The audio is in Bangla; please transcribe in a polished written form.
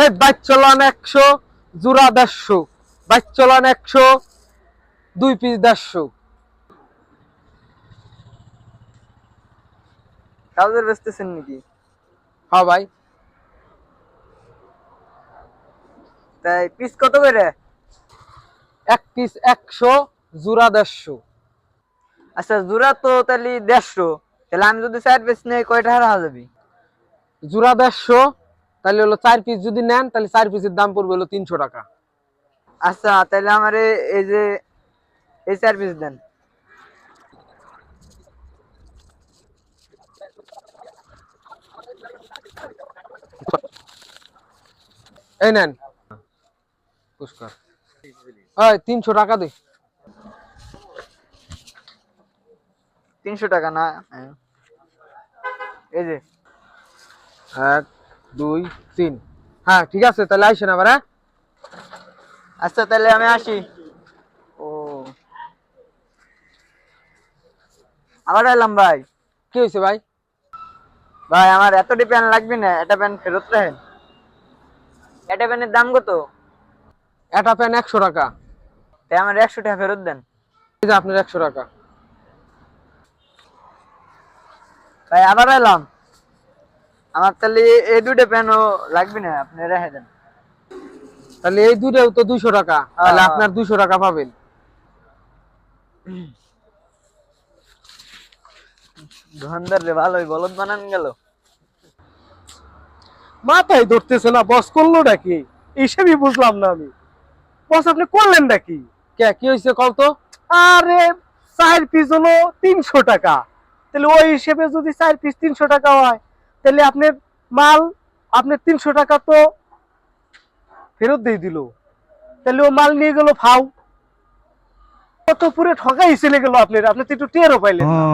এই বাইক চলান 100, জোড়া 150, বাইক চলান 100, 2 পিস 150। ট্রাউজার বেচতেছেন নাকি? হ্যাঁ ভাই। তাই পিস কত করে? এক পিস 100, জোড়া 150। আচ্ছা জোড়া তো তাহলে 150, তাহলে আমি যদি 4 পিস নেই কয়টা হারা যাবে? জোড়া 150, তাহলে হলো 4 পিস যদি নেন তাহলে 4 পিসের দাম পড়বে হলো 300 টাকা। আচ্ছা তাহলে আমারে এই যে এই 4 পিস দেন। এই নেন পুষ্কর। ওই 300 টাকা দে। 300 টাকা না? এই যে 1 2 3। হ্যাঁ ঠিক আছে, তাহলে আইসেন আবার। হ্যাঁ আচ্ছা তাহলে আমি আসি। ও আবার এলাম ভাই। কি হয়েছে ভাই? ভাই আমার এতটি প্যান লাগবে না, এটা প্যান ফেরত রাখেন। এটা প্যানের দাম কত? এটা প্যান 100 টাকা। তাই আমার 100 টাকা ফেরত দেন। এই যে আপনার 100 টাকা। ভাই আবার এলাম। আমার তাহলে এই দুটো প্যানও লাগবে না, আপনি রেখে দেন। তাহলে এই দুটোও তো 200 টাকা, তাহলে আপনার 200 টাকা পাবেন। ধন্দর রে ভালোই বলদ বানান গেল। মাথায় ধরতেছে না, বস করলো নাকি? হিসেবই বুঝলাম না আমি। বস আপনি করলেন নাকি? কে কি হয়েছে কল তো? আরে 4 পিস হলো 300 টাকা, তাহলে ওই হিসেবে যদি 4 পিস 300 টাকা হয়, তাহলে আপনার মাল, আপনার 300 টাকা তো ফেরত দিয়ে দিল, তাহলে ও মাল নিয়ে গেল ফাউ। কত পুরে ঠকাই চলে গেল আপনার, আপনি তো একটু টেরও পাইলেন না।